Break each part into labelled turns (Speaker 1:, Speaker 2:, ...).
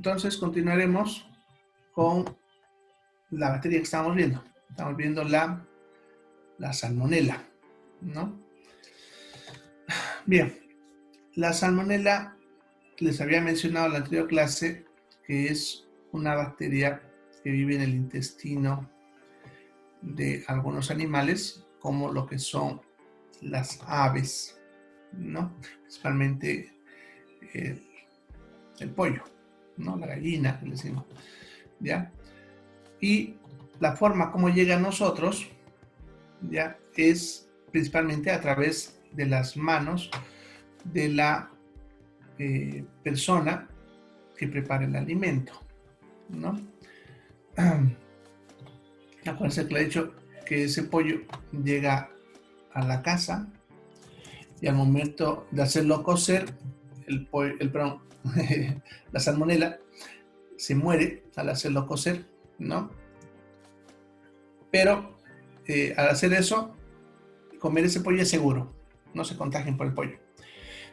Speaker 1: Entonces continuaremos con la bacteria que estamos viendo. Estamos viendo la salmonela, ¿no? Bien, la salmonela, les había mencionado en la anterior clase, que es una bacteria que vive en el intestino de algunos animales, como lo que son las aves, ¿no? Principalmente el pollo, ¿no? La gallina, que le decimos, ¿ya? Y la forma como llega a nosotros, ¿ya? Es principalmente a través de las manos de la persona que prepara el alimento, ¿no? Acuérdense que le he dicho que ese pollo llega a la casa y al momento de hacerlo cocer, la salmonela se muere al hacerlo cocer, ¿no? Pero al hacer eso, comer ese pollo es seguro, no se contagien por el pollo,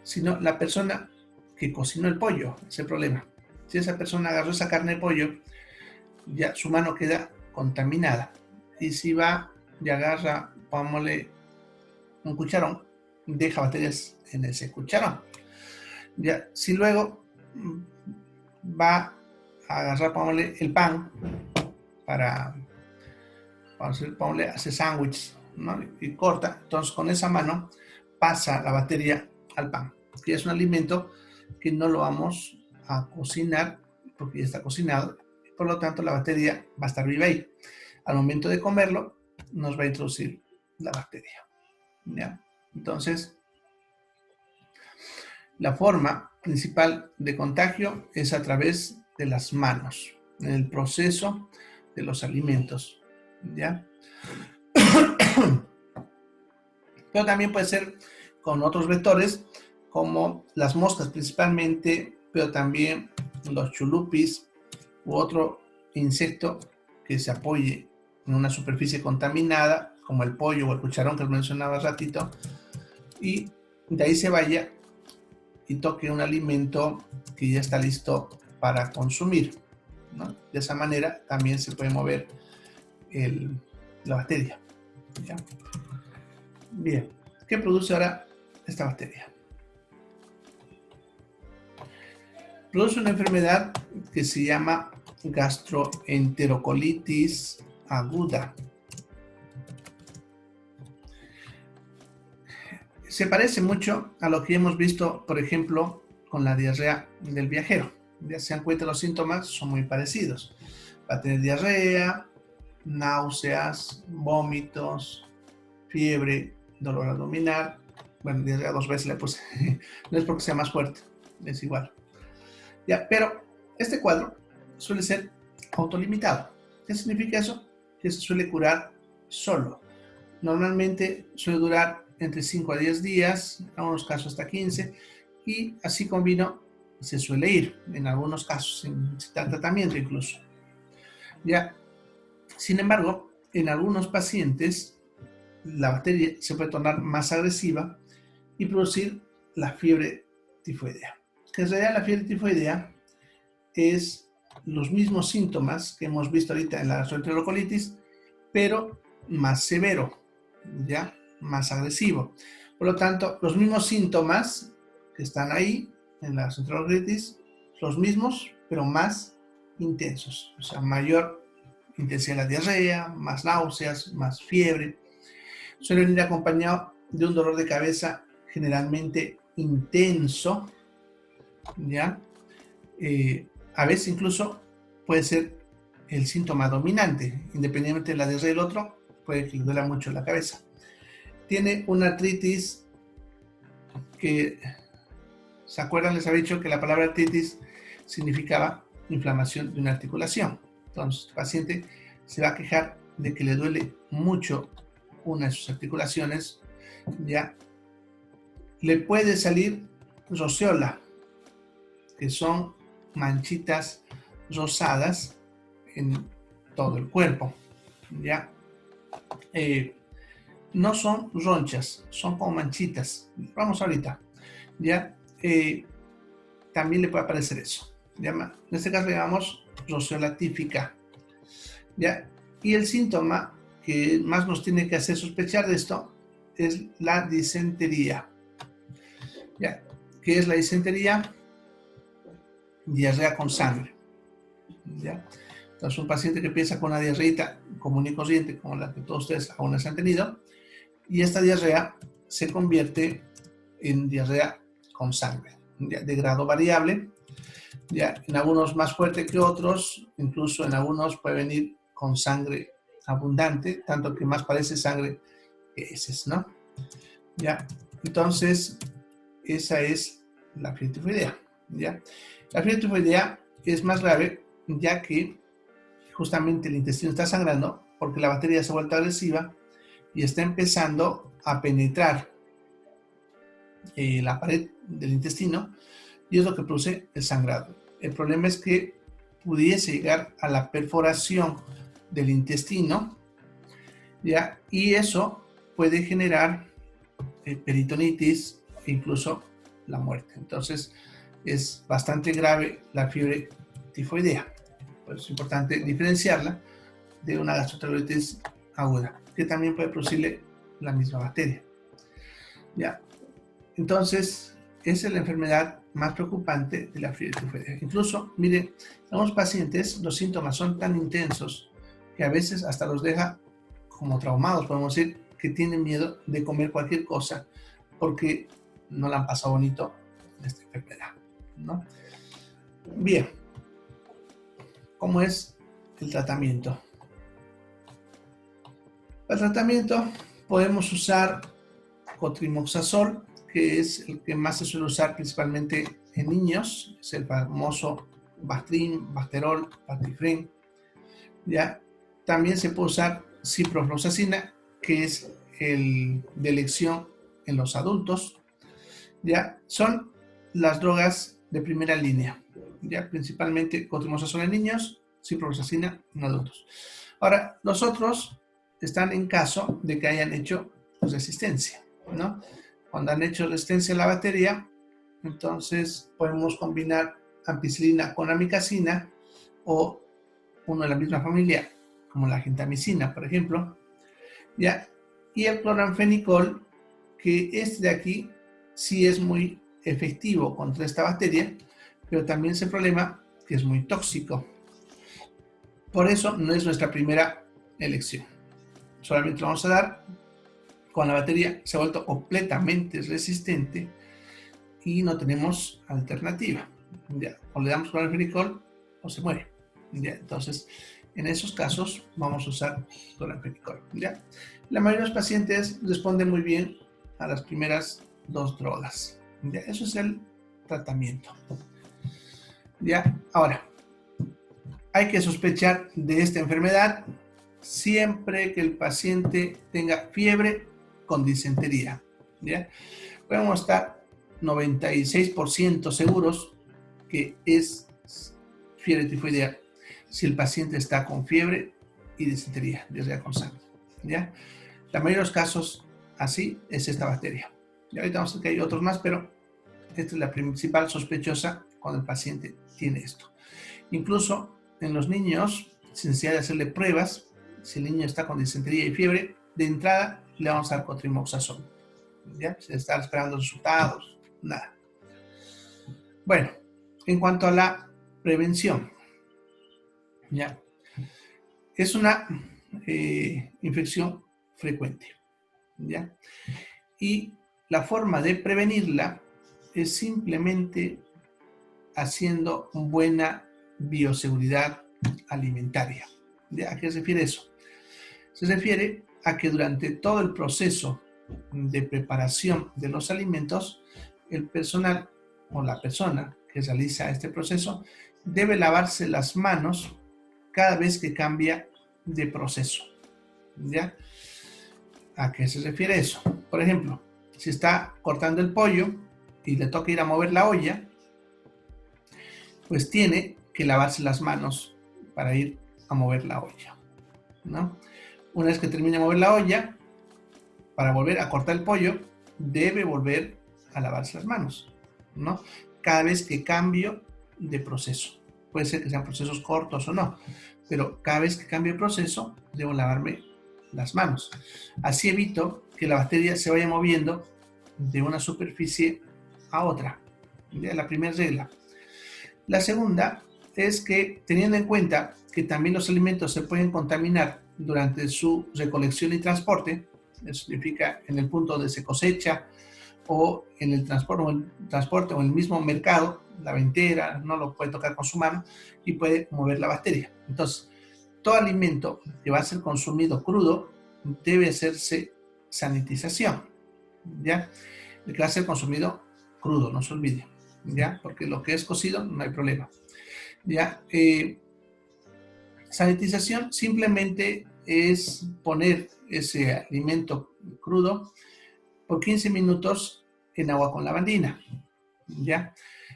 Speaker 1: sino la persona que cocinó el pollo, ese es el problema. Si esa persona agarró esa carne de pollo, ya su mano queda contaminada. Y si va y agarra, pongámosle un cucharón, deja bacterias en ese cucharón. Ya, si luego va a agarrar, pongámosle el pan para pongámosle, hace sándwich, ¿no? Y corta, entonces con esa mano pasa la bacteria al pan, que es un alimento que no lo vamos a cocinar porque ya está cocinado, por lo tanto la bacteria va a estar viva ahí. Al momento de comerlo, nos va a introducir la bacteria, ¿ya? Entonces, la forma principal de contagio es a través de las manos, en el proceso de los alimentos, ¿ya? Pero también puede ser con otros vectores, como las moscas principalmente, pero también los chulupis u otro insecto que se apoye en una superficie contaminada, como el pollo o el cucharón que mencionaba hace ratito, y de ahí se vaya y toque un alimento que ya está listo para consumir, ¿no? De esa manera también se puede mover la bacteria, ¿ya? Bien, ¿qué produce ahora esta bacteria? Produce una enfermedad que se llama gastroenterocolitis aguda. Se parece mucho a lo que hemos visto, por ejemplo, con la diarrea del viajero. Ya se dan cuenta, los síntomas son muy parecidos. Va a tener diarrea, náuseas, vómitos, fiebre, dolor abdominal. Bueno, diarrea 2 veces le puse. No es porque sea más fuerte, es igual. Ya, pero este cuadro suele ser autolimitado. ¿Qué significa eso? Que se suele curar solo. Normalmente suele durar entre 5 a 10 días, en algunos casos hasta 15, y así con vino se suele ir, en algunos casos, sin necesitar tratamiento incluso. Ya, sin embargo, en algunos pacientes la bacteria se puede tornar más agresiva y producir la fiebre tifoidea. Que en realidad la fiebre tifoidea es los mismos síntomas que hemos visto ahorita en la gastroenterocolitis, pero más severo, ya más agresivo. Por lo tanto, los mismos síntomas que están ahí en la gastroenterocolitis, los mismos, pero más intensos. O sea, mayor intensidad de la diarrea, más náuseas, más fiebre. Suelen ir acompañados de un dolor de cabeza generalmente intenso, ¿ya? A veces incluso puede ser el síntoma dominante, independientemente de la diarrea del otro, puede que le duela mucho la cabeza. Tiene una artritis que, ¿se acuerdan? Les había dicho que la palabra artritis significaba inflamación de una articulación. Entonces, el paciente se va a quejar de que le duele mucho una de sus articulaciones, ya. Le puede salir roseola, que son manchitas rosadas en todo el cuerpo, ¿ya? No son ronchas, son como manchitas. Vamos ahorita, ¿ya? También le puede aparecer eso. En este caso le llamamos roceola tífica, ¿ya? Y el síntoma que más nos tiene que hacer sospechar de esto es la disentería, ¿ya? ¿Qué es la disentería? Diarrea con sangre, ¿ya? Entonces, un paciente que empieza con una diarreita común y corriente, como la que todos ustedes aún han tenido, y esta diarrea se convierte en diarrea con sangre, ¿ya? De grado variable, ¿ya? En algunos más fuerte que otros, incluso en algunos puede venir con sangre abundante, tanto que más parece sangre que heces, ¿no? ¿Ya? Entonces, esa es la fiebre tifoidea, ¿ya? La fiebre tifoidea es más grave ya que justamente el intestino está sangrando porque la bacteria se ha vuelto agresiva y está empezando a penetrar la pared del intestino y es lo que produce el sangrado. El problema es que pudiese llegar a la perforación del intestino, ¿ya? Y eso puede generar peritonitis e incluso la muerte. Entonces es bastante grave la fiebre tifoidea. Por eso es importante diferenciarla de una gastroenteritis aguda, que también puede producirle la misma bacteria, ¿ya? Entonces, esa es la enfermedad más preocupante de la fiebre tifoidea. Incluso, miren, en algunos pacientes los síntomas son tan intensos que a veces hasta los deja como traumados, podemos decir, que tienen miedo de comer cualquier cosa porque no la han pasado bonito en esta enfermedad, ¿no? Bien, ¿cómo es el tratamiento? Para el tratamiento podemos usar cotrimoxazol, que es el que más se suele usar principalmente en niños, es el famoso Bactrim, Bacterol, Bactifren, ¿ya? También se puede usar ciprofloxacina, que es el de elección en los adultos, ¿ya? Son las drogas de primera línea, ¿ya? Principalmente cotrimoxazol en niños, ciprofloxacina en adultos. Ahora, los otros están en caso de que hayan hecho resistencia, ¿no? Cuando han hecho resistencia a la bacteria, entonces podemos combinar ampicilina con amikacina o uno de la misma familia, como la gentamicina, por ejemplo, ¿ya? Y el cloranfenicol, que este de aquí sí es muy efectivo contra esta bacteria, pero también es el problema que es muy tóxico. Por eso no es nuestra primera elección. Solamente lo vamos a dar cuando la bacteria se ha vuelto completamente resistente y no tenemos alternativa, ¿ya? O le damos cloranfenicol o se muere, ¿ya? Entonces, en esos casos vamos a usar cloranfenicol, ¿ya? La mayoría de los pacientes responden muy bien a las primeras dos drogas, ¿ya? Eso es el tratamiento, ¿ya? Ahora, hay que sospechar de esta enfermedad siempre que el paciente tenga fiebre con disentería, ¿ya? Podemos estar 96% seguros que es fiebre tifoidea si el paciente está con fiebre y disentería, diarrea con sangre, ¿ya? La mayoría de los casos así es esta bacteria. Y ahorita vamos a ver que hay otros más, pero esta es la principal sospechosa cuando el paciente tiene esto. Incluso en los niños, sin necesidad de hacerle pruebas, si el niño está con disentería y fiebre, de entrada le vamos a dar cotrimoxazol, ¿ya? Sin estar esperando resultados, nada. Bueno, en cuanto a la prevención, ¿ya? Es una infección frecuente, ¿ya? Y la forma de prevenirla es simplemente haciendo buena bioseguridad alimentaria. ¿A qué se refiere eso? Se refiere a que durante todo el proceso de preparación de los alimentos, el personal o la persona que realiza este proceso debe lavarse las manos cada vez que cambia de proceso, ¿ya? ¿A qué se refiere eso? Por ejemplo, si está cortando el pollo y le toca ir a mover la olla, pues tiene que lavarse las manos para ir a mover la olla, ¿no? Una vez que termine de mover la olla, para volver a cortar el pollo, debe volver a lavarse las manos, ¿no? Cada vez que cambio de proceso. Puede ser que sean procesos cortos o no, pero cada vez que cambie el proceso, debo lavarme las manos. Así evito que la bacteria se vaya moviendo de una superficie a otra. ¿Ya? La primera regla. La segunda es que, teniendo en cuenta que también los alimentos se pueden contaminar durante su recolección y transporte, eso significa en el punto donde se cosecha o en el transporte o en el mismo mercado, la ventera no lo puede tocar con su mano y puede mover la bacteria. Entonces, todo alimento que va a ser consumido crudo debe hacerse sanitización, ¿ya? El que va a ser consumido crudo, no se olvide, ¿ya? Porque lo que es cocido no hay problema, ¿ya? Sanitización simplemente es poner ese alimento crudo por 15 minutos en agua con lavandina, ¿ya?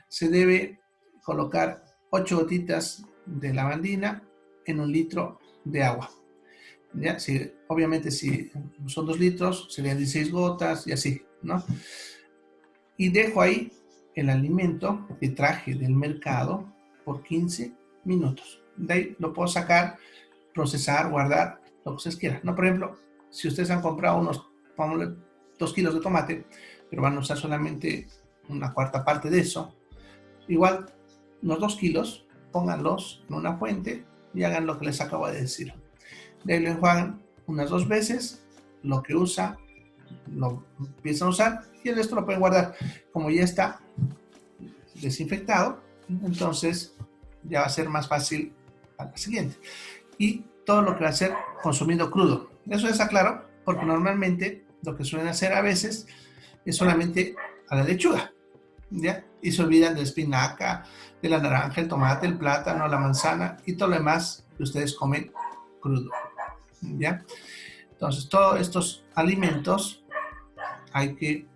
Speaker 1: Se debe colocar 8 gotitas de lavandina en 1 litro de agua, ¿ya? Obviamente si son 2 litros serían 16 gotas y así, ¿no? Y dejo ahí el alimento que traje del mercado por 15 minutos. De ahí lo puedo sacar, procesar, guardar, lo que ustedes quieran, ¿no? Por ejemplo, si ustedes han comprado unos, pongámosle, 2 kilos de tomate, pero van a usar solamente una cuarta parte de eso, igual los 2 kilos, pónganlos en una fuente y hagan lo que les acabo de decir. De ahí lo enjuagan unas 2 veces, lo que usa, lo empiezan a usar y el resto lo pueden guardar. Como ya está desinfectado, entonces ya va a ser más fácil para la siguiente. Y todo lo que va a ser consumido crudo. Eso está claro, porque normalmente lo que suelen hacer a veces es solamente a la lechuga, ¿ya? Y se olvidan de la espinaca, de la naranja, el tomate, el plátano, la manzana y todo lo demás que ustedes comen crudo, ¿ya? Entonces, todos estos alimentos hay que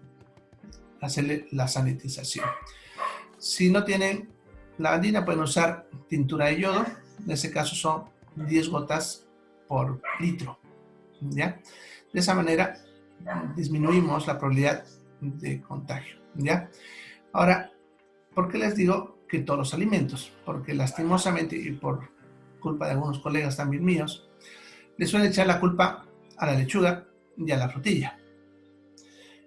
Speaker 1: hacerle la sanitización. Si no tienen lavandina, pueden usar tintura de yodo. En ese caso son 10 gotas por litro, ¿ya? De esa manera disminuimos la probabilidad de contagio, ¿ya? Ahora, ¿por qué les digo que todos los alimentos? Porque lastimosamente, y por culpa de algunos colegas también míos, les suelen echar la culpa a la lechuga y a la frutilla,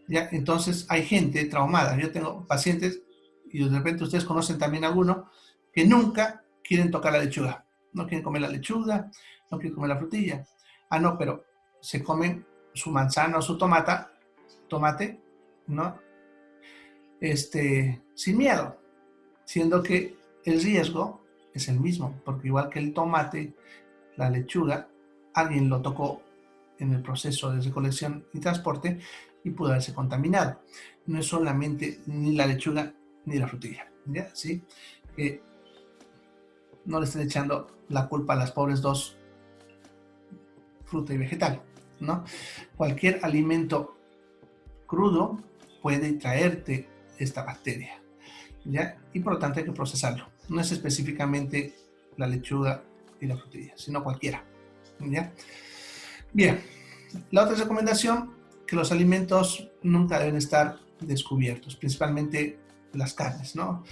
Speaker 1: ¿ya? Entonces hay gente traumada. Yo tengo pacientes, y de repente ustedes conocen también a alguno, que nunca quieren tocar la lechuga. No quieren comer la lechuga, no quieren comer la frutilla. Ah, no, pero se comen su manzana o su tomate, ¿no? Sin miedo, siendo que el riesgo es el mismo, porque igual que el tomate, la lechuga, alguien lo tocó en el proceso de recolección y transporte y pudo haberse contaminado. No es solamente ni la lechuga ni la frutilla, ¿ya? ¿Sí? Que no le estén echando la culpa a las pobres dos, fruta y vegetal, ¿no? Cualquier alimento crudo puede traerte esta bacteria, ¿ya? Y por lo tanto hay que procesarlo. No es específicamente la lechuga y la frutilla, sino cualquiera, ¿ya? Bien, la otra recomendación, que los alimentos nunca deben estar descubiertos, principalmente las carnes, ¿no?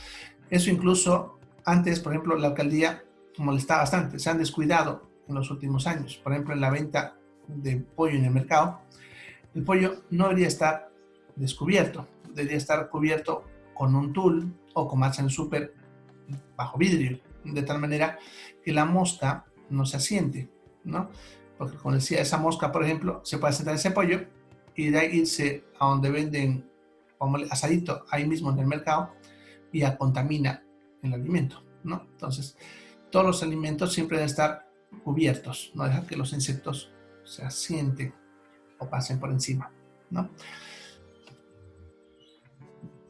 Speaker 1: Eso incluso antes, por ejemplo, la alcaldía molestaba bastante, se han descuidado en los últimos años. Por ejemplo, en la venta de pollo en el mercado, el pollo no debería estar descubierto, debería estar cubierto con un tul o como hacen en el súper bajo vidrio, de tal manera que la mosca no se asiente, ¿no? Porque como decía, esa mosca, por ejemplo, se puede sentar en ese pollo y de ahí irse a donde venden como asadito ahí mismo en el mercado y ya contamina el alimento, ¿no? Entonces, todos los alimentos siempre deben estar cubiertos, no dejar que los insectos se asienten o pasen por encima, ¿no?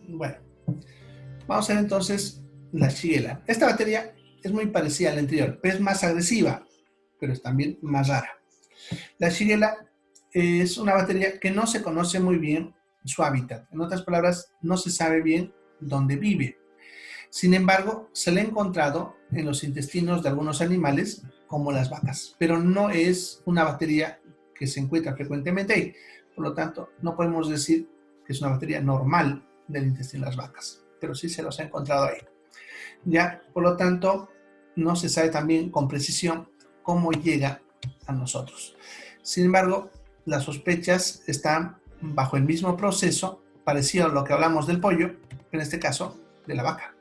Speaker 1: Bueno, vamos a ver entonces la Shigella. Esta bacteria es muy parecida a la anterior, pero es más agresiva, pero es también más rara. La Shigella es una bacteria que no se conoce muy bien su hábitat. En otras palabras, no se sabe bien dónde vive. Sin embargo, se le ha encontrado en los intestinos de algunos animales, como las vacas, pero no es una bacteria que se encuentra frecuentemente ahí. Por lo tanto, no podemos decir que es una bacteria normal del intestino de las vacas, pero sí se los ha encontrado ahí. Ya, por lo tanto, no se sabe también con precisión cómo llega a nosotros. Sin embargo, las sospechas están bajo el mismo proceso, parecido a lo que hablamos del pollo, en este caso de la vaca.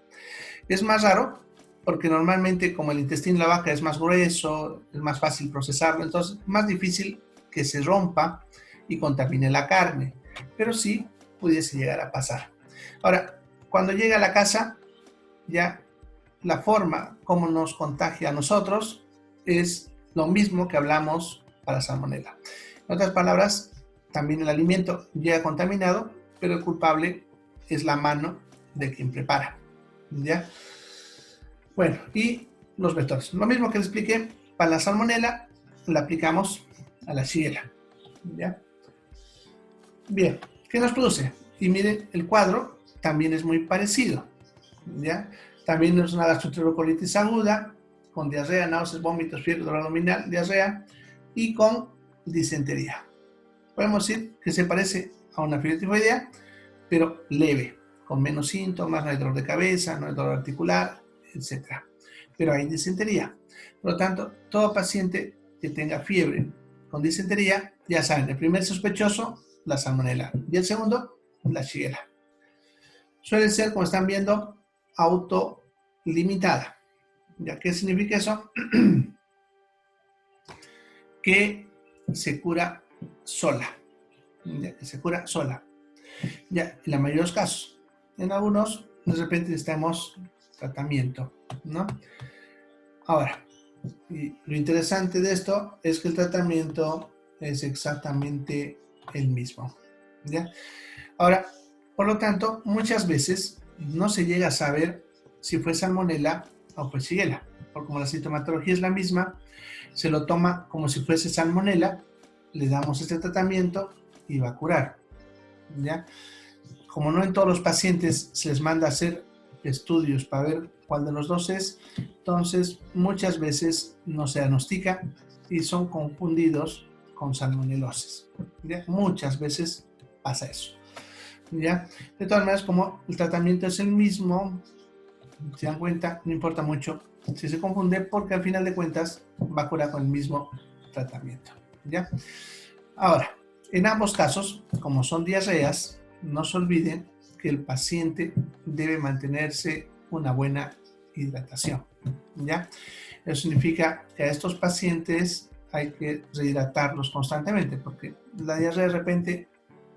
Speaker 1: Es más raro porque normalmente como el intestino de la vaca es más grueso, es más fácil procesarlo, entonces más difícil que se rompa y contamine la carne, pero sí pudiese llegar a pasar. Ahora, cuando llega a la casa, ya la forma como nos contagia a nosotros es lo mismo que hablamos para salmonela. En otras palabras, también el alimento llega contaminado, pero el culpable es la mano de quien prepara. ¿Ya? Bueno, y los vectores. Lo mismo que les expliqué, para la salmonela la aplicamos a la Shigella. ¿Ya? Bien, ¿qué nos produce? Y miren, el cuadro también es muy parecido. ¿Ya? También es una gastroenterocolitis aguda, con diarrea, náuseas, vómitos, fiebre, dolor abdominal, diarrea y con disentería. Podemos decir que se parece a una fiebre tifoidea, pero leve, con menos síntomas, no hay dolor de cabeza, no hay dolor articular, etc. Pero hay disentería. Por lo tanto, todo paciente que tenga fiebre con disentería, ya saben, el primer sospechoso, la salmonela, y el segundo, la Shigella. Suele ser, como están viendo, autolimitada. ¿Ya qué significa eso? Que se cura sola. Ya que se cura sola. Ya, en la mayoría de los casos. En algunos, de repente necesitamos tratamiento, ¿no? Ahora, y lo interesante de esto es que el tratamiento es exactamente el mismo, ¿ya? Ahora, por lo tanto, muchas veces no se llega a saber si fue salmonela o fue Shigella, porque como la sintomatología es la misma, se lo toma como si fuese salmonela, le damos este tratamiento y va a curar, ¿ya? Como no en todos los pacientes se les manda a hacer estudios para ver cuál de los dos es, entonces muchas veces no se diagnostica y son confundidos con salmonelosis, ¿ya? Muchas veces pasa eso, ¿ya? De todas maneras, como el tratamiento es el mismo, se dan cuenta, no importa mucho si se confunde, porque al final de cuentas va a curar con el mismo tratamiento, ¿ya? Ahora, en ambos casos, como son diarreas, no se olviden que el paciente debe mantenerse una buena hidratación, ¿ya? Eso significa que a estos pacientes hay que rehidratarlos constantemente, porque la diarrea de repente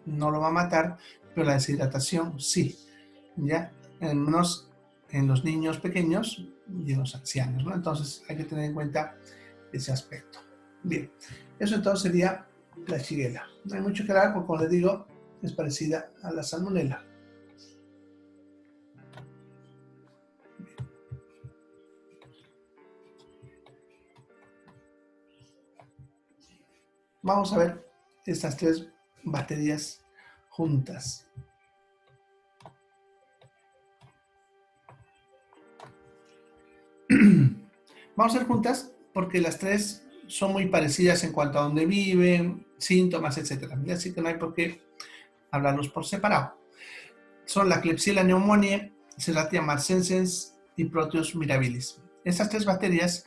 Speaker 1: no lo va a matar, pero la deshidratación sí, ¿ya? Menos en los niños pequeños y en los ancianos, ¿no? Entonces hay que tener en cuenta ese aspecto. Bien, eso entonces sería la Shigella. No hay mucho que hablar, porque como les digo, es parecida a la salmonela. Vamos a ver estas tres bacterias juntas. Vamos a ver juntas porque las tres son muy parecidas en cuanto a dónde viven, síntomas, etc. Así que no hay por qué hablarlos por separado. Son la Klebsiella pneumoniae, Serratia marcescens y Proteus mirabilis. Estas tres bacterias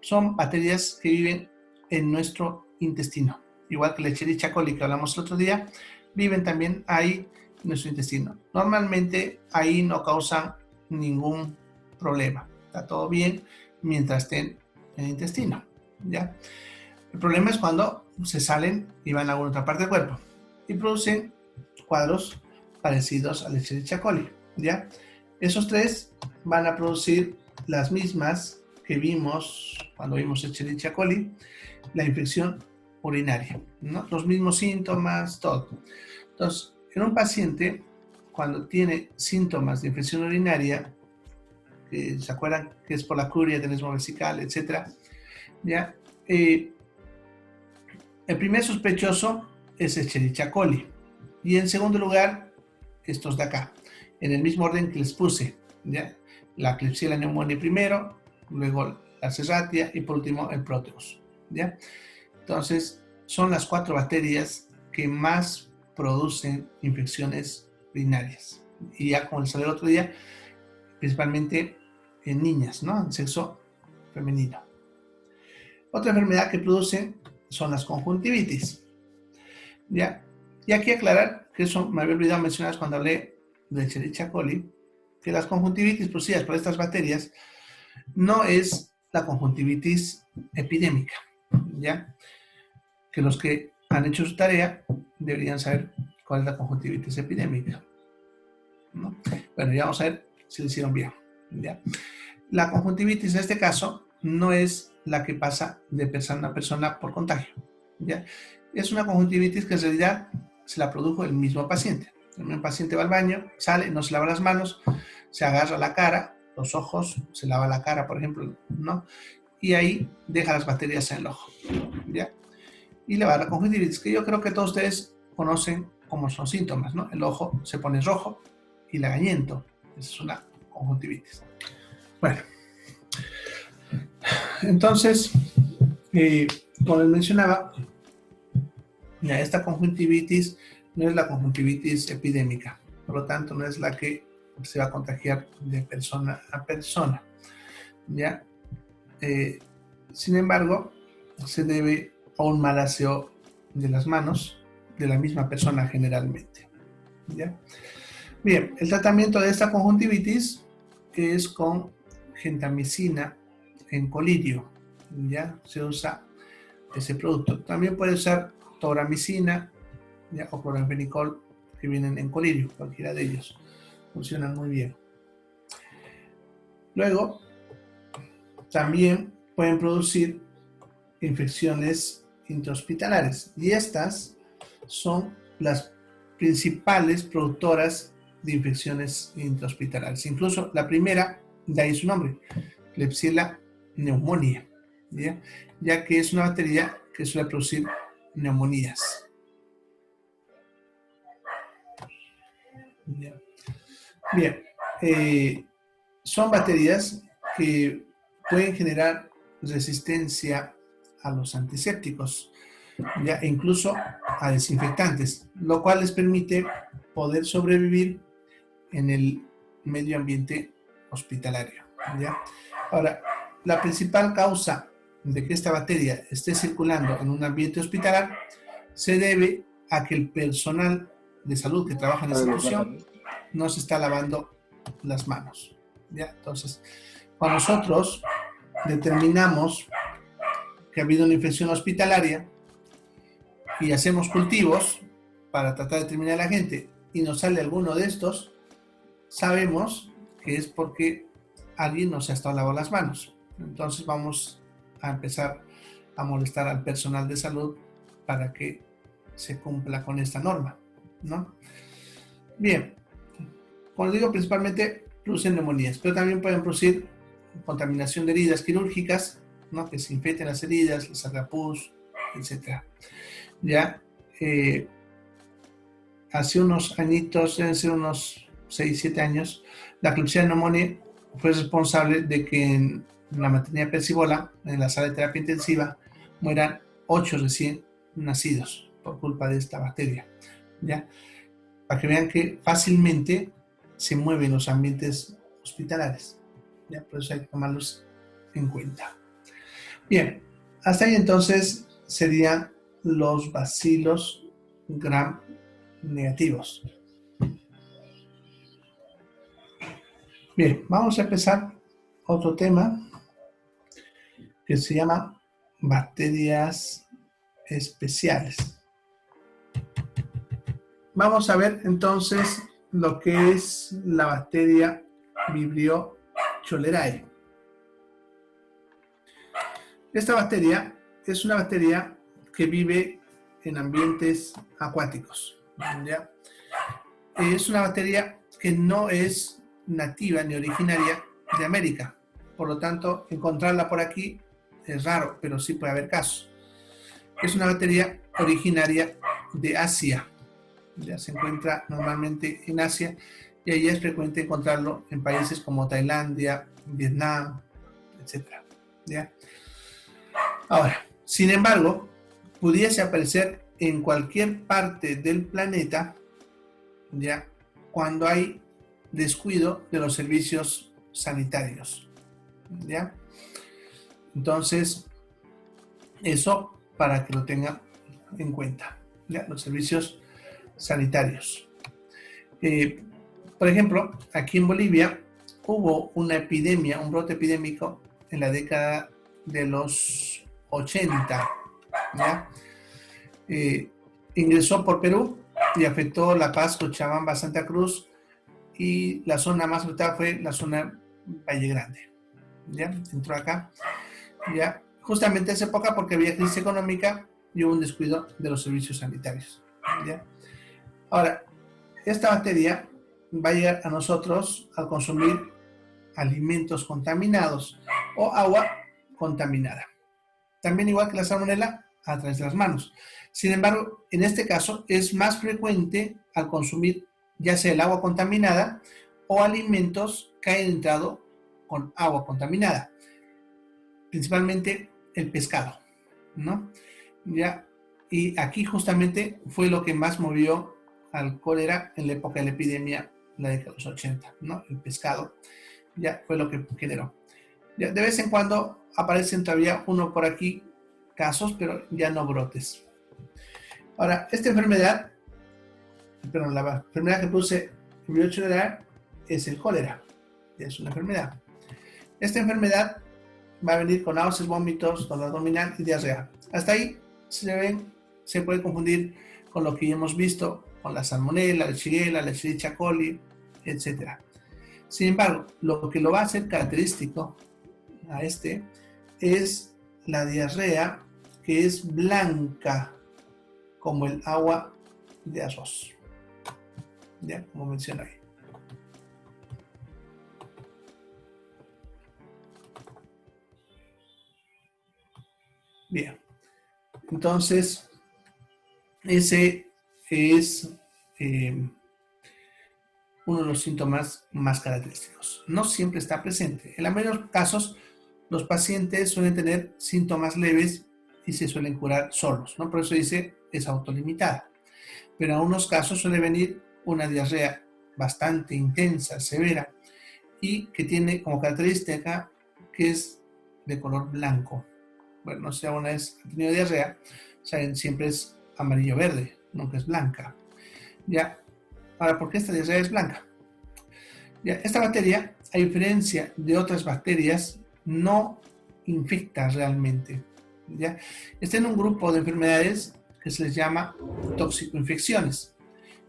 Speaker 1: son bacterias que viven en nuestro intestino. Igual que la Escherichia coli que hablamos el otro día, viven también ahí en nuestro intestino. Normalmente ahí no causan ningún problema. Está todo bien mientras estén en el intestino, ¿ya? El problema es cuando se salen y van a alguna otra parte del cuerpo y producen cuadros parecidos a la Escherichia coli, ¿ya? Esos tres van a producir las mismas que vimos cuando vimos Escherichia coli, la infección urinaria, ¿no? Los mismos síntomas, todo. Entonces, en un paciente, cuando tiene síntomas de infección urinaria, que se acuerdan que es por la curia, tenesmo vesical, etc., ¿ya? El primer sospechoso es Escherichia coli. Y en segundo lugar, estos de acá, en el mismo orden que les puse, ¿ya? La Klebsiella pneumoniae primero, luego la Serratia y por último el Proteus, ¿ya? Entonces, son las 4 bacterias que más producen infecciones urinarias. Y ya como les salió el otro día, principalmente en niñas, ¿no? En sexo femenino. Otra enfermedad que produce son las conjuntivitis. ¿Ya? Y aquí aclarar, que eso me había olvidado mencionar cuando hablé de Escherichia coli, que las conjuntivitis producidas por estas bacterias no es la conjuntivitis epidémica, ¿ya? Que los que han hecho su tarea deberían saber cuál es la conjuntivitis epidémica, ¿no? Bueno, ya vamos a ver si lo hicieron bien, ¿ya? La conjuntivitis en este caso no es la que pasa de persona a persona por contagio, ¿ya? Es una conjuntivitis que en realidad se la produjo el mismo paciente. Un paciente va al baño, sale, no se lava las manos, se agarra la cara, los ojos, se lava la cara, por ejemplo, ¿no? Y ahí deja las bacterias en el ojo, ¿ya? Y le va a dar la conjuntivitis, que yo creo que todos ustedes conocen cómo son síntomas, ¿no? El ojo se pone rojo y lagañento. Esa es una conjuntivitis. Bueno, entonces, como les mencionaba, ya esta conjuntivitis no es la conjuntivitis epidémica, por lo tanto no es la que se va a contagiar de persona a persona, ¿ya? Sin embargo, se debe a un mal aseo de las manos de la misma persona generalmente, ¿ya? Bien, el tratamiento de esta conjuntivitis es con gentamicina en colirio, ¿ya? Se usa ese producto. También puede usar toramicina, ¿ya? O cloranfenicol, que vienen en colirio, cualquiera de ellos. Funcionan muy bien. Luego, también pueden producir infecciones intrahospitalarias. Y estas son las principales productoras de infecciones intrahospitalarias. Incluso la primera, de ahí su nombre, Klebsiella pneumoniae, ya que es una bacteria que suele producir neumonías. Bien, son bacterias que pueden generar resistencia a los antisépticos, ¿ya? E incluso a desinfectantes, lo cual les permite poder sobrevivir en el medio ambiente hospitalario, ¿ya? Ahora, la principal causa de que esta bacteria esté circulando en un ambiente hospitalario se debe a que el personal de salud que trabaja en la institución no se está lavando las manos, ¿ya? Entonces, cuando nosotros determinamos que ha habido una infección hospitalaria y hacemos cultivos para tratar de determinar a la gente y nos sale alguno de estos, sabemos que es porque alguien no se ha estado lavando las manos. Entonces vamos a empezar a molestar al personal de salud para que se cumpla con esta norma, ¿no? Bien, como digo, principalmente producen neumonías, pero también pueden producir contaminación de heridas quirúrgicas, ¿no? Que se infecten las heridas, les salga pus, etc. Ya, hace unos añitos, deben ser unos 6, 7 años, la Klebsiella pneumoniae fue responsable de que en la maternidad Percibola, en la sala de terapia intensiva, mueran 8 recién nacidos por culpa de esta bacteria, ¿ya? Para que vean que fácilmente se mueven los ambientes hospitalarios, ¿ya? Por eso hay que tomarlos en cuenta. Bien, hasta ahí entonces serían los bacilos gram negativos. Bien, vamos a empezar otro tema que se llama bacterias especiales. Vamos a ver entonces lo que es la bacteria Vibrio cholerae. Esta bacteria es una bacteria que vive en ambientes acuáticos, ¿ya? Es una bacteria que no es nativa ni originaria de América. Por lo tanto, encontrarla por aquí es raro, pero sí puede haber casos. Es una bacteria originaria de Asia. Ya se encuentra normalmente en Asia y ahí es frecuente encontrarlo en países como Tailandia, Vietnam, etc. ¿Ya? Ahora, sin embargo, pudiese aparecer en cualquier parte del planeta, ya, cuando hay descuido de los servicios sanitarios, ¿ya? Entonces, eso para que lo tengan en cuenta, ¿ya? Los servicios sanitarios. Por ejemplo, aquí en Bolivia hubo una epidemia, un brote epidémico en la década de los 80, ¿ya? Ingresó por Perú y afectó La Paz, Cochabamba, Santa Cruz, y la zona más afectada fue la zona Valle Grande, ¿ya? Entró acá, ¿ya? Justamente en esa época porque había crisis económica y hubo un descuido de los servicios sanitarios, ¿ya? Ahora, esta bacteria va a llegar a nosotros al consumir alimentos contaminados o agua contaminada. También, igual que la salmonela, a través de las manos. Sin embargo, en este caso es más frecuente al consumir ya sea el agua contaminada o alimentos que hayan entrado con agua contaminada, principalmente el pescado, ¿no? Ya, y aquí justamente fue lo que más movió al cólera en la época de la epidemia, la década de los 80, ¿no? El pescado ya fue lo que generó. Ya, de vez en cuando aparecen todavía uno por aquí casos, pero ya no brotes. Ahora, esta enfermedad, pero la enfermedad que produce el virus es el cólera, es una enfermedad. Esta enfermedad va a venir con náuseas, vómitos, dolor abdominal y diarrea. Hasta ahí se puede confundir con lo que ya hemos visto, con la salmonela, la shigella, la Escherichia coli, etc. Sin embargo, lo que lo va a hacer característico a este es la diarrea, que es blanca como el agua de arroz, ya como mencioné ahí. Bien, entonces ese es uno de los síntomas más característicos. No siempre está presente. En la mayoría de los casos, los pacientes suelen tener síntomas leves y se suelen curar solos, ¿no? Por eso dice es autolimitada. Pero en algunos casos suele venir una diarrea bastante intensa, severa, y que tiene como característica que es de color blanco. Bueno, no sé si alguna vez han tenido diarrea, saben, siempre es amarillo-verde, nunca es blanca. Ya, ahora, ¿por qué esta diarrea es blanca? Ya, esta bacteria, a diferencia de otras bacterias, no infecta realmente. ¿Ya? Está en un grupo de enfermedades que se les llama toxicoinfecciones,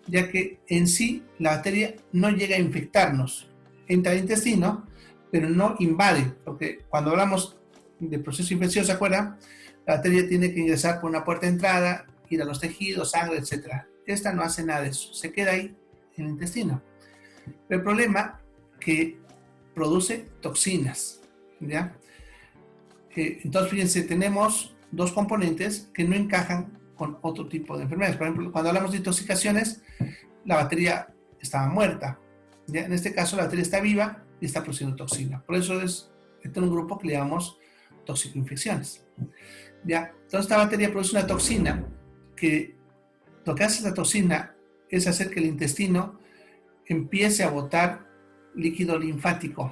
Speaker 1: ya que en sí la bacteria no llega a infectarnos. Entra al intestino, pero no invade, porque cuando hablamos de proceso infeccioso, ¿se acuerdan? La bacteria tiene que ingresar por una puerta de entrada, ir a los tejidos, sangre, etc. Esta no hace nada de eso, se queda ahí en el intestino. Pero el problema es que produce toxinas, ¿ya? Entonces, fíjense, tenemos dos componentes que no encajan con otro tipo de enfermedades. Por ejemplo, cuando hablamos de intoxicaciones, la bacteria estaba muerta, ¿ya? En este caso, la bacteria está viva y está produciendo toxina. Por eso es un grupo que le llamamos toxicoinfecciones, ¿ya? Entonces, esta bacteria produce una toxina que lo que hace esta toxina es hacer que el intestino empiece a botar líquido linfático,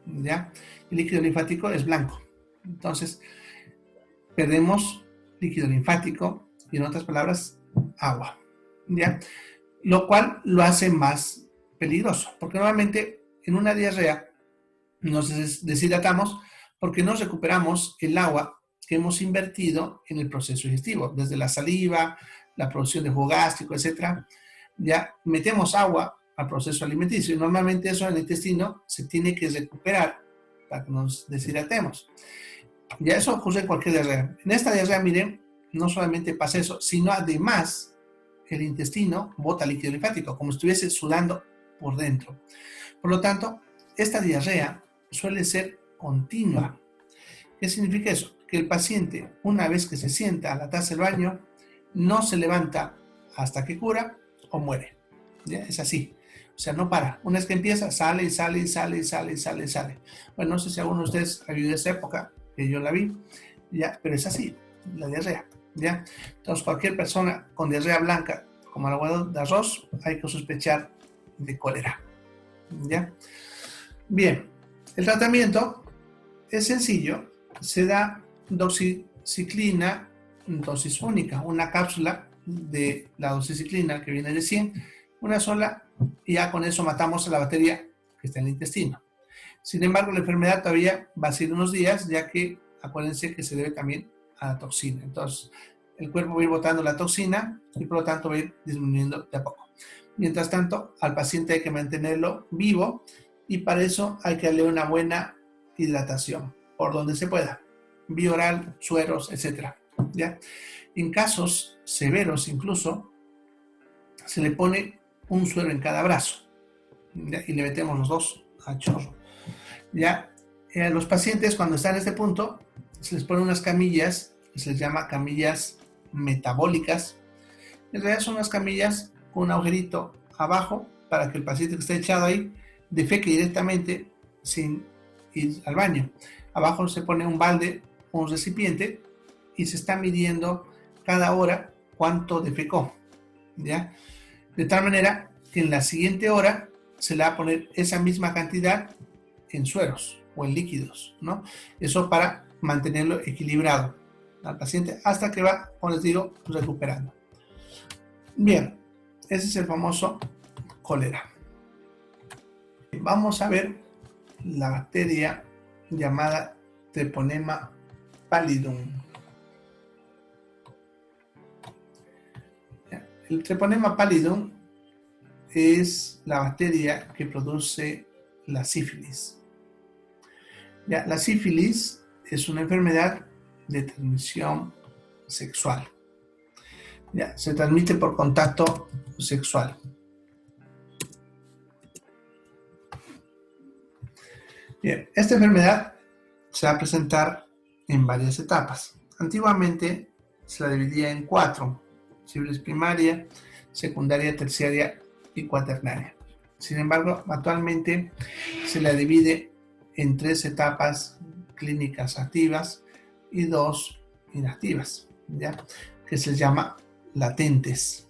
Speaker 1: ¿ya? El líquido linfático es blanco. Entonces, perdemos líquido linfático y, en otras palabras, agua, ¿ya? Lo cual lo hace más peligroso, porque normalmente en una diarrea nos deshidratamos porque no recuperamos el agua que hemos invertido en el proceso digestivo, desde la saliva, la producción de jugo gástrico, etc. Ya metemos agua al proceso alimenticio y normalmente eso en el intestino se tiene que recuperar para que nos deshidratemos. Ya eso ocurre en cualquier diarrea. En esta diarrea, miren, no solamente pasa eso, sino además el intestino bota líquido linfático, como si estuviese sudando por dentro. Por lo tanto, esta diarrea suele ser continua. ¿Qué significa eso? Que el paciente, una vez que se sienta a la taza del baño, no se levanta hasta que cura o muere. ¿Ya? Es así. O sea, no para. Una vez que empieza, sale y sale y sale y sale y sale y sale. Bueno, no sé si alguno de ustedes ha vivido esa época, que yo la vi, ¿ya? Pero es así, la diarrea, ¿ya? Entonces, cualquier persona con diarrea blanca, como el agua de arroz, hay que sospechar de cólera, ¿ya? Bien, el tratamiento es sencillo. Se da doxiciclina dosis única, una cápsula de la doxiciclina que viene de 100, una sola, y ya con eso matamos a la bacteria que está en el intestino. Sin embargo, la enfermedad todavía va a seguir unos días, ya que acuérdense que se debe también a la toxina. Entonces, el cuerpo va a ir botando la toxina y por lo tanto va a ir disminuyendo de a poco. Mientras tanto, al paciente hay que mantenerlo vivo y para eso hay que darle una buena hidratación, por donde se pueda, vía oral, sueros, etc. ¿Ya? En casos severos incluso, se le pone un suero en cada brazo, ¿ya? Y le metemos los dos a chorro. ¿Ya? Los pacientes cuando están en este punto, se les ponen unas camillas, que se les llama camillas metabólicas. En realidad son unas camillas con un agujerito abajo para que el paciente que está echado ahí defeque directamente sin ir al baño. Abajo se pone un balde, un recipiente y se está midiendo cada hora cuánto defecó, ¿ya? De tal manera que en la siguiente hora se le va a poner esa misma cantidad en sueros o en líquidos, ¿no? Eso para mantenerlo equilibrado al paciente hasta que va, como les digo, recuperando. Bien, ese es el famoso cólera. Vamos a ver la bacteria llamada Treponema pallidum. El Treponema pallidum es la bacteria que produce la sífilis. Ya, la sífilis es una enfermedad de transmisión sexual. Ya, se transmite por contacto sexual. Bien, esta enfermedad se va a presentar en varias etapas. Antiguamente se la dividía en 4: sífilis primaria, secundaria, terciaria y cuaternaria. Sin embargo, actualmente se la divide en 3 etapas clínicas activas y 2 inactivas, ¿ya? Que se llama latentes.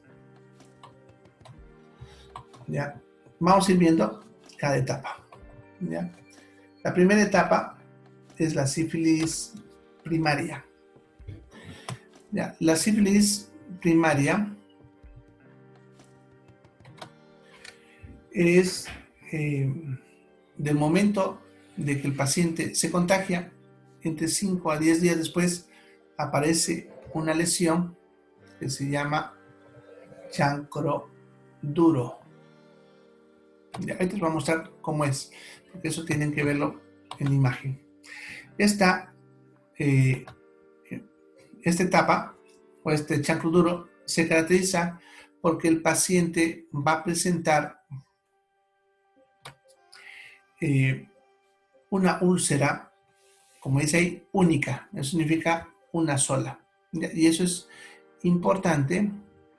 Speaker 1: ¿Ya? Vamos a ir viendo cada etapa, ¿ya? La primera etapa es la sífilis primaria. ¿Ya? La sífilis primaria es del momento de que el paciente se contagia, entre 5 a 10 días después aparece una lesión que se llama chancro duro. Ya, ahorita les voy a mostrar cómo es, porque eso tienen que verlo en la imagen. Esta etapa, o este chancro duro, se caracteriza porque el paciente va a presentar una úlcera, como dice ahí, única. Eso significa una sola. Y eso es importante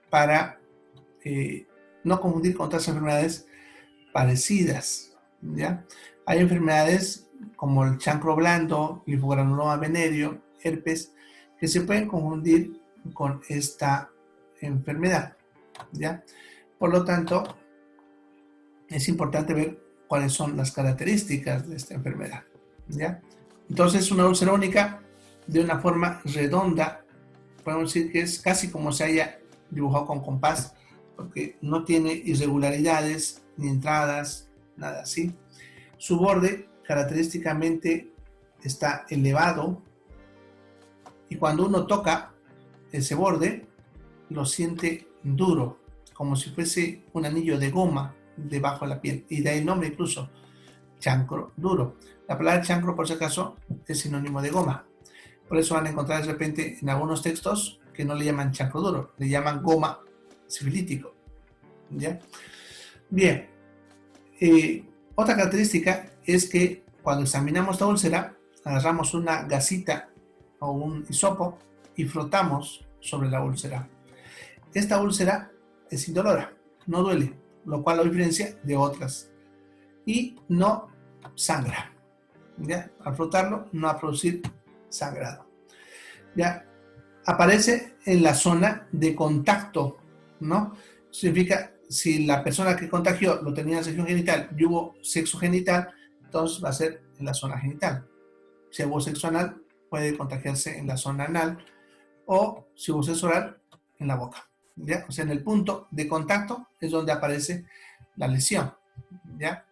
Speaker 1: para no confundir con otras enfermedades parecidas, ¿ya? Hay enfermedades como el chancro blando, linfogranuloma venéreo, herpes, que se pueden confundir con esta enfermedad, ¿ya? Por lo tanto, es importante ver cuáles son las características de esta enfermedad, ¿ya? Entonces, una úlcera única de una forma redonda, podemos decir que es casi como se haya dibujado con compás, porque no tiene irregularidades ni entradas, nada así. Su borde característicamente está elevado y cuando uno toca ese borde lo siente duro, como si fuese un anillo de goma debajo de la piel, y de ahí el nombre incluso, chancro duro. La palabra chancro, por si acaso, es sinónimo de goma. Por eso van a encontrar de repente en algunos textos que no le llaman chancro duro, le llaman goma sifilítico, ¿ya? Bien, otra característica es que cuando examinamos esta úlcera, agarramos una gasita o un hisopo y frotamos sobre la úlcera. Esta úlcera es indolora, no duele, lo cual lo diferencia de otras y no sangra, ¿ya? Al frotarlo no va a producir sangrado, ¿ya? Aparece en la zona de contacto, ¿no? Significa, si la persona que contagió lo tenía en sección genital y hubo sexo genital, entonces va a ser en la zona genital. Si hubo sexo anal, puede contagiarse en la zona anal, o si hubo sexo oral, en la boca. ¿Ya? O sea, en el punto de contacto es donde aparece la lesión. ¿Ya?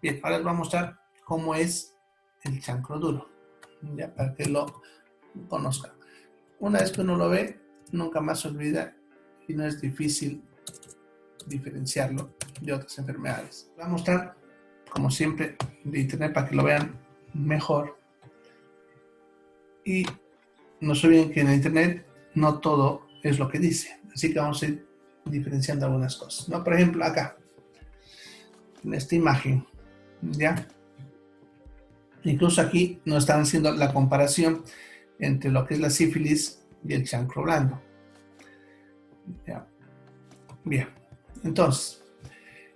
Speaker 1: Bien, ahora les voy a mostrar cómo es el chancro duro, ¿ya? Para que lo conozcan. Una vez que uno lo ve, nunca más se olvida y no es difícil diferenciarlo de otras enfermedades. Voy a mostrar, como siempre, de internet para que lo vean mejor. Y no se olviden que en internet no todo es lo que dice. Así que vamos a ir diferenciando algunas cosas, ¿no? Por ejemplo, acá, en esta imagen, ¿ya? Incluso aquí nos están haciendo la comparación entre lo que es la sífilis y el chancro blando. ¿Ya? Bien, entonces,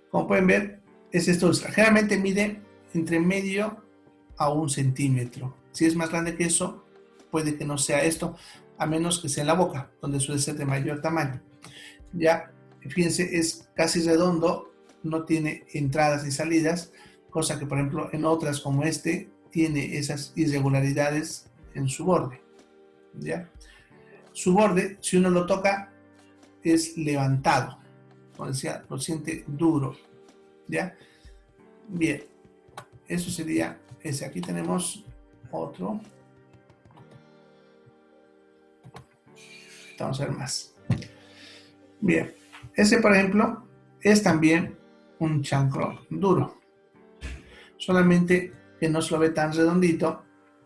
Speaker 1: como pueden ver, es esto. Generalmente mide entre medio a 1 centímetro. Si es más grande que eso, puede que no sea esto, a menos que sea en la boca, donde suele ser de mayor tamaño. Ya, fíjense, es casi redondo, no tiene entradas y salidas, cosa que, por ejemplo, en otras como este, tiene esas irregularidades en su borde. ¿Ya? Su borde, si uno lo toca, es levantado. Como decía, lo siente duro. ¿Ya? Bien, eso sería ese. Aquí tenemos otro. Vamos a ver más. Bien, ese, por ejemplo, es también un chancro duro. Solamente que no se lo ve tan redondito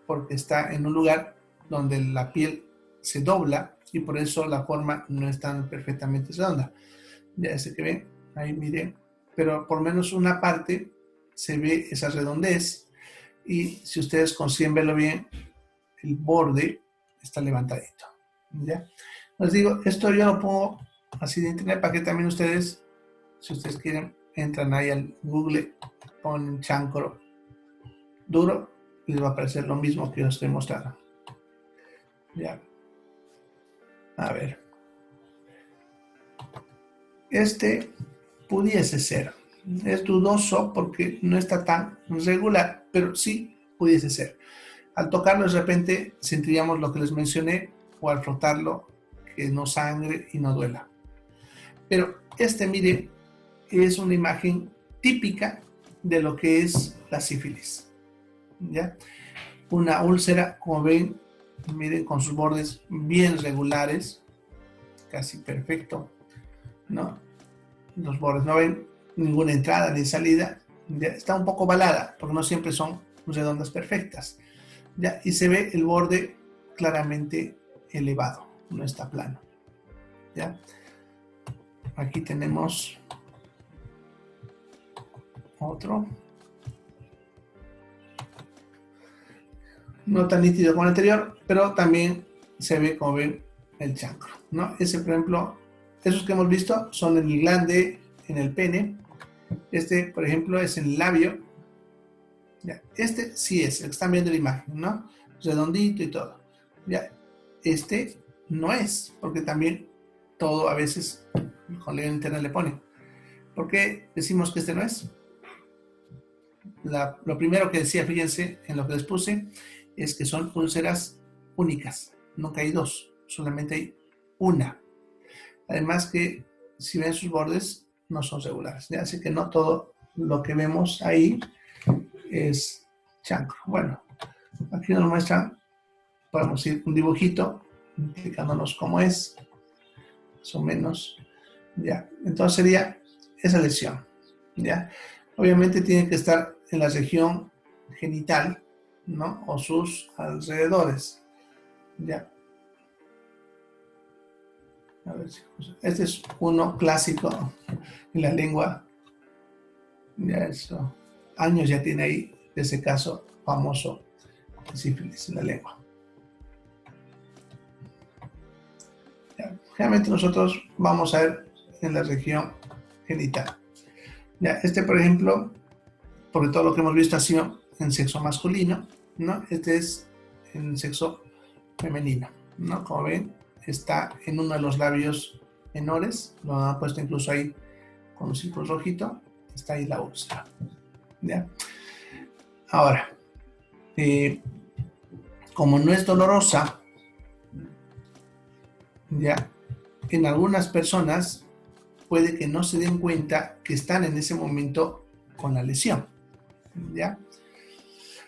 Speaker 1: porque está en un lugar donde la piel se dobla y por eso la forma no es tan perfectamente redonda. Ya ese que ven, ahí miren, pero por lo menos una parte se ve esa redondez y si ustedes consiguen verlo bien, el borde está levantadito. ¿Ya? Les digo, esto yo lo pongo así de internet para que también ustedes, si ustedes quieren, entran ahí al Google, ponen chancro duro y les va a aparecer lo mismo que yo estoy mostrando. Ya. A ver. Este pudiese ser. Es dudoso porque no está tan regular, pero sí pudiese ser. Al tocarlo de repente sentiríamos lo que les mencioné, o al frotarlo que no sangre y no duela. Pero este, mire, es una imagen típica de lo que es la sífilis. ¿Ya? Una úlcera, como ven, miren, con sus bordes bien regulares, casi perfecto, ¿no? Los bordes no ven ninguna entrada ni salida, ¿ya? Está un poco ovalada, porque no siempre son redondas perfectas, ¿ya? Y se ve el borde claramente elevado, no está plano, ¿ya? Aquí tenemos otro. No tan nítido como el anterior, pero también se ve, como ven, el chancro, ¿no? Ese, por ejemplo, esos que hemos visto son en el glande, en el pene. Este, por ejemplo, es en el labio. ¿Ya? Este sí es, el que están viendo la imagen, ¿no? Redondito y todo. ¿Ya? Este no es, porque también todo a veces con la internet le pone. ¿Por qué decimos que este no es? Lo primero que decía, fíjense en lo que les puse, es que son úlceras únicas. Nunca hay dos, solamente hay una. Además que si ven sus bordes no son regulares, ¿ya? Así que no todo lo que vemos ahí es chancro. Bueno, aquí nos muestran, podemos ir un dibujito indicándonos cómo es, más o menos, ¿ya? Entonces sería esa lesión, ¿ya? Obviamente tiene que estar en la región genital, ¿no? O sus alrededores, ¿ya? A ver si, este es uno clásico en la lengua, ya eso, años ya tiene ahí de ese caso famoso de sífilis en la lengua. Ya, generalmente nosotros vamos a ver en la región genital. Ya, este, por ejemplo, porque todo lo que hemos visto ha sido en sexo masculino, ¿no? Este es en sexo femenino, ¿no? Como ven, está en uno de los labios menores, lo han puesto incluso ahí con un círculo rojito, está ahí la úlcera, ¿ya? Ahora, como no es dolorosa, ya, en algunas personas puede que no se den cuenta que están en ese momento con la lesión, ¿ya?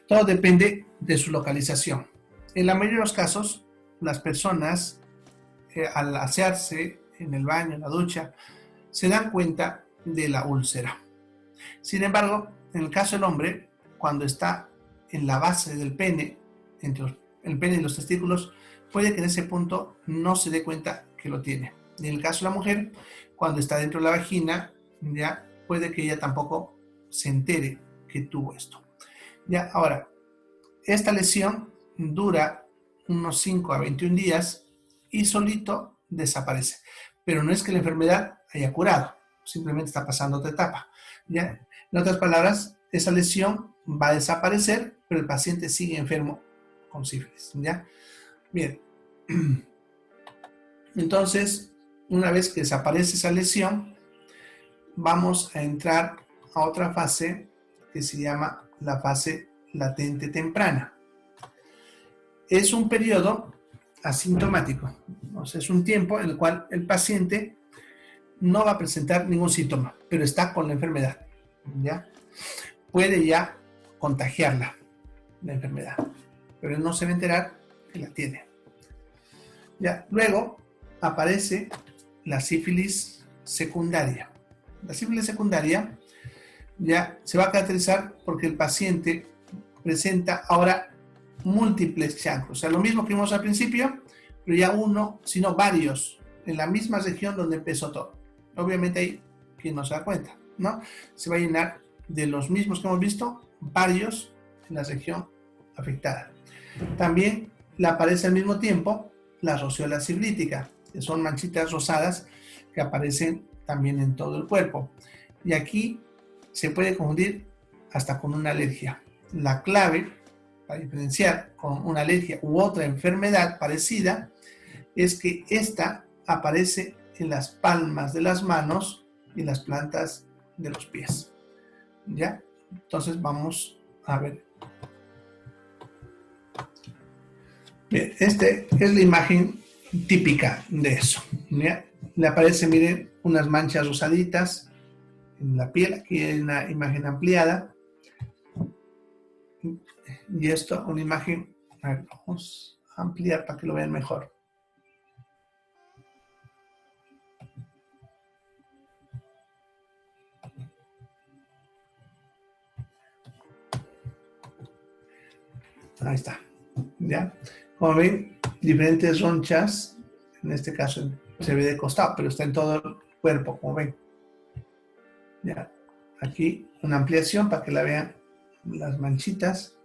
Speaker 1: Todo depende de su localización. En la mayoría de los casos, las personas al asearse en el baño, en la ducha, se dan cuenta de la úlcera. Sin embargo, en el caso del hombre, cuando está en la base del pene, entre el pene y los testículos, puede que en ese punto no se dé cuenta que lo tiene. Y en el caso de la mujer, cuando está dentro de la vagina, ya puede que ella tampoco se entere que tuvo esto. Ya, ahora, esta lesión dura unos 5 a 21 días y solito desaparece. Pero no es que la enfermedad haya curado, simplemente está pasando otra etapa. ¿Ya? En otras palabras, esa lesión va a desaparecer, pero el paciente sigue enfermo con sífilis. ¿Ya? Bien. Entonces, una vez que desaparece esa lesión, vamos a entrar a otra fase que se llama la fase latente temprana. Es un periodo asintomático, o sea, es un tiempo en el cual el paciente no va a presentar ningún síntoma, pero está con la enfermedad, ¿ya? Puede ya contagiarla, la enfermedad, pero él no se va a enterar que la tiene. ¿Ya? Luego aparece la sífilis secundaria. La sífilis secundaria ya se va a caracterizar porque el paciente presenta ahora múltiples chancros, o sea, lo mismo que vimos al principio, pero ya uno, sino varios, en la misma región donde empezó todo. Obviamente ahí, quien no se da cuenta, ¿no? Se va a llenar de los mismos que hemos visto, varios en la región afectada. También le aparece al mismo tiempo la roseola ciblítica, que son manchitas rosadas que aparecen también en todo el cuerpo. Y aquí se puede confundir hasta con una alergia. La clave para diferenciar con una alergia u otra enfermedad parecida es que esta aparece en las palmas de las manos y las plantas de los pies. ¿Ya? Entonces vamos a ver. Bien, esta es la imagen típica de eso. ¿Ya? Le aparece, miren, unas manchas rosaditas en la piel. Aquí hay una imagen ampliada. Y esto, una imagen, a ver, vamos a ampliar para que lo vean mejor. Ahí está. ¿Ya? Como ven, diferentes ronchas, en este caso se ve de costado, pero está en todo el cuerpo, como ven. ¿Ya? Aquí una ampliación para que la vean las manchitas,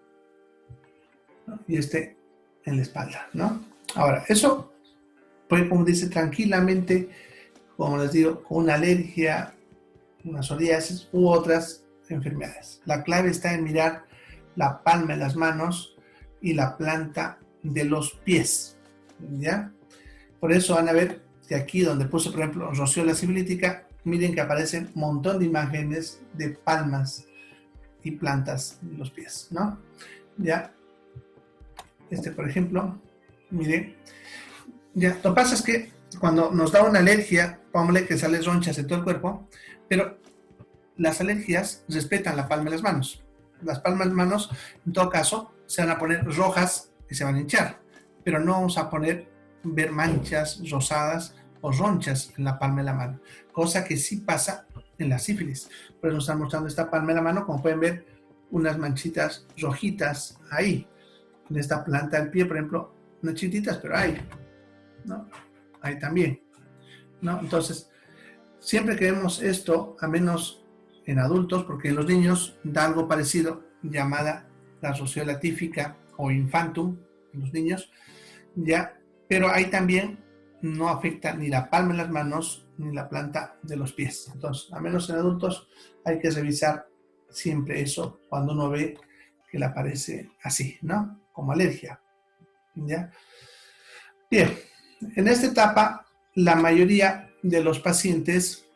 Speaker 1: ¿no? Y en la espalda, ¿no? Ahora, eso puede confundirse tranquilamente, como les digo, con una alergia, una psoriasis u otras enfermedades. La clave está en mirar la palma de las manos y la planta de los pies, ¿ya? Por eso van a ver que aquí donde puse, por ejemplo, roseola ciblítica, miren que aparecen un montón de imágenes de palmas y plantas de los pies, ¿no? Ya, por ejemplo, miren, ya, lo que pasa es que cuando nos da una alergia, pongámosle que salen ronchas en todo el cuerpo, pero las alergias respetan la palma de las manos. Las palmas de las manos, en todo caso, se van a poner rojas y se van a hinchar, pero no vamos a ver manchas rosadas o ronchas en la palma de la mano, cosa que sí pasa en la sífilis. Por eso nos están mostrando esta palma de la mano, como pueden ver, unas manchitas rojitas ahí. En esta planta del pie, por ejemplo, no chiquititas, pero hay, ¿no? Ahí también, ¿no? Entonces, siempre que vemos esto, a menos en adultos, porque en los niños da algo parecido, llamada la roseola tífica o infantum, en los niños, ya, pero ahí también no afecta ni la palma de las manos ni la planta de los pies. Entonces, a menos en adultos, hay que revisar siempre eso cuando uno ve que le aparece así, ¿no? Como alergia, ¿ya? Bien, en esta etapa, la mayoría de los pacientes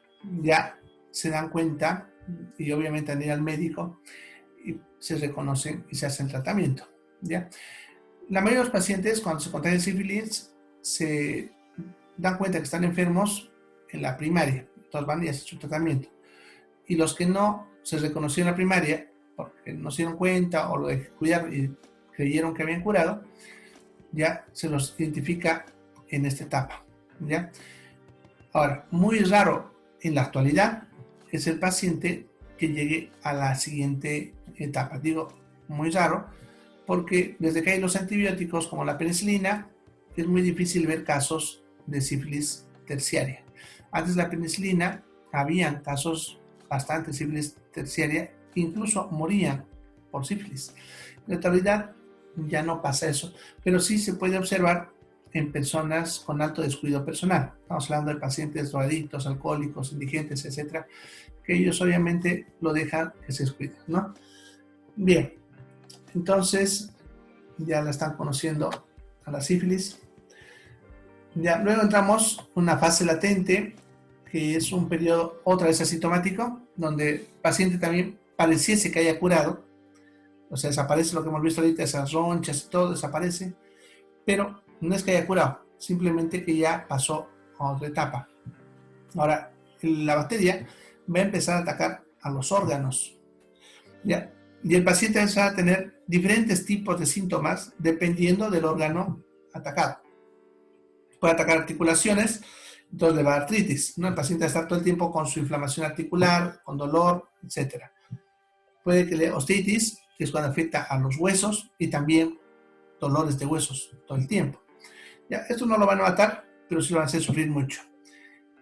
Speaker 1: ya se dan cuenta, y obviamente han ido al médico, y se reconocen y se hace el tratamiento, ¿ya? La mayoría de los pacientes, cuando se contagian sífilis, se dan cuenta que están enfermos en la primaria, entonces van y hacen su tratamiento. Y los que no se reconocieron en la primaria, porque no se dieron cuenta o lo dejaron cuidar y creyeron que habían curado, ya se los identifica en esta etapa, ¿ya? Ahora, muy raro en la actualidad es el paciente que llegue a la siguiente etapa. Digo, muy raro, porque desde que hay los antibióticos como la penicilina, es muy difícil ver casos de sífilis terciaria. Antes de la penicilina, habían casos bastante de sífilis terciaria, incluso morían por sífilis. En la actualidad ya no pasa eso, pero sí se puede observar en personas con alto descuido personal. Estamos hablando de pacientes drogadictos, alcohólicos, indigentes, etcétera, que ellos obviamente lo dejan que se descuiden, ¿no? Bien, entonces ya la están conociendo a la sífilis. Ya, luego entramos en una fase latente, que es un periodo otra vez asintomático, donde el paciente también pareciese que haya curado, o sea, desaparece lo que hemos visto ahorita, esas ronchas y todo desaparece, pero no es que haya curado, simplemente que ya pasó a otra etapa. Ahora, la bacteria va a empezar a atacar a los órganos, ¿ya? Y el paciente va a empezar a tener diferentes tipos de síntomas dependiendo del órgano atacado. Puede atacar articulaciones, entonces le va a dar artritis, ¿no? El paciente va a estar todo el tiempo con su inflamación articular, con dolor, etc. Puede que le dé osteoitis, que es cuando afecta a los huesos, y también dolores de huesos todo el tiempo. Ya, esto no lo van a matar, pero sí lo van a hacer sufrir mucho.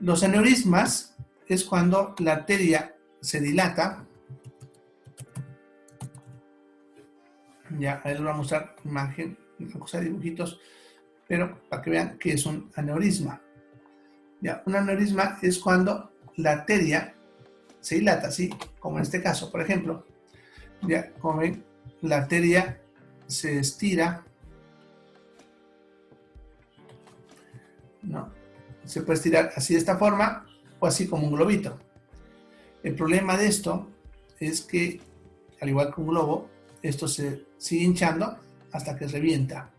Speaker 1: Los aneurismas es cuando la arteria se dilata. Ya, ahí les voy a mostrar imagen, una cosa de dibujitos, pero para que vean que es un aneurisma. Ya, un aneurisma es cuando la arteria se dilata, ¿sí? Como en este caso, por ejemplo. Ya, como ven, la arteria se estira, ¿no? Se puede estirar así de esta forma o así como un globito. El problema de esto es que, al igual que un globo, esto se sigue hinchando hasta que revienta.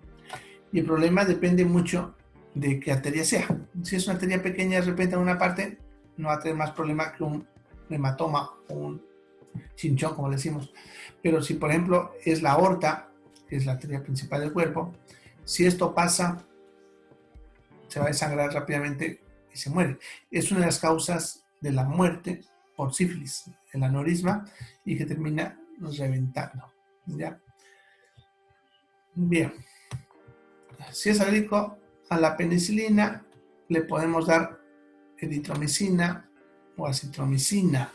Speaker 1: Y el problema depende mucho de qué arteria sea. Si es una arteria pequeña de repente en una parte, no va a tener más problema que un hematoma o un chinchón, como decimos. Pero si, por ejemplo, es la aorta, que es la arteria principal del cuerpo, si esto pasa, se va a desangrar rápidamente y se muere. Es una de las causas de la muerte por sífilis, el aneurisma, y que termina reventando, ¿ya? Bien. Si es alérgico a la penicilina, le podemos dar eritromicina o acitromicina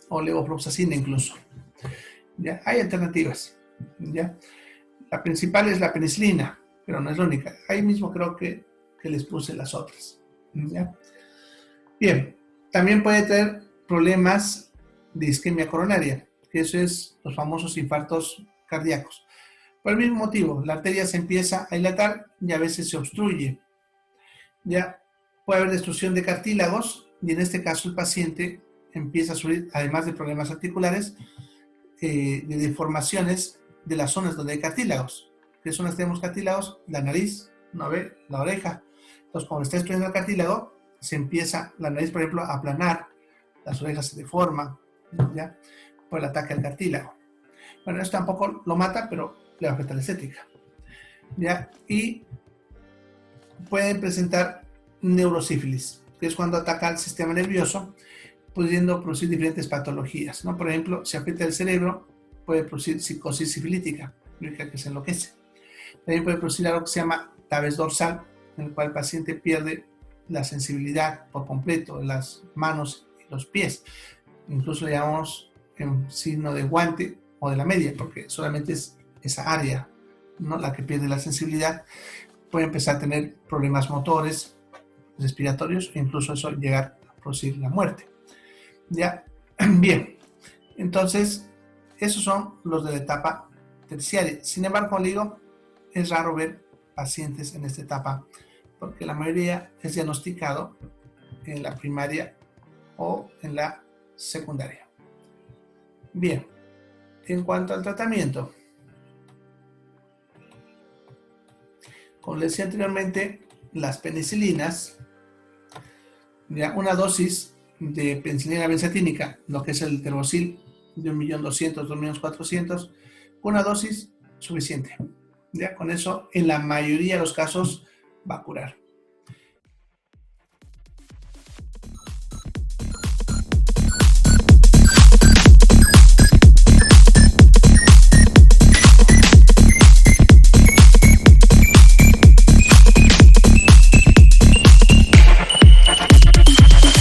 Speaker 1: o levofloxacina incluso. ¿Ya? Hay alternativas, ¿ya? La principal es la penicilina, pero no es la única. Ahí mismo creo que les puse las otras, ¿ya? Bien, también puede tener problemas de isquemia coronaria, que eso es los famosos infartos cardíacos. Por el mismo motivo, la arteria se empieza a dilatar y a veces se obstruye. Ya puede haber destrucción de cartílagos y en este caso el paciente empieza a sufrir, además de problemas articulares, de deformaciones de las zonas donde hay cartílagos. ¿Qué zonas tenemos cartílagos? La nariz, ¿no ve? La oreja. Entonces, cuando está destruyendo el cartílago, se empieza la nariz, por ejemplo, a aplanar, las orejas se deforman, ¿ya? Por el ataque al cartílago. Bueno, esto tampoco lo mata, pero le afecta la estética, ¿ya? Y pueden presentar neurosífilis, que es cuando ataca al sistema nervioso, pudiendo producir diferentes patologías, ¿no? Por ejemplo, si afecta el cerebro, puede producir psicosis sifilítica, que se enloquece. También puede producir algo que se llama tabes dorsal, en el cual el paciente pierde la sensibilidad por completo de las manos y los pies. Incluso le llamamos en signo de guante o de la media, porque solamente es esa área, ¿no?, la que pierde la sensibilidad. Puede empezar a tener problemas motores, respiratorios, e incluso eso llegar a producir la muerte. Ya, bien, entonces esos son los de la etapa terciaria. Sin embargo, como digo, es raro ver pacientes en esta etapa porque la mayoría es diagnosticado en la primaria o en la secundaria. Bien, En cuanto al tratamiento, como les decía anteriormente, las penicilinas, ya una dosis de penicilina benzatínica, lo que es el Terbosil de 1.200.000, 2.400.000, una dosis suficiente. Ya con eso, en la mayoría de los casos, va a curar.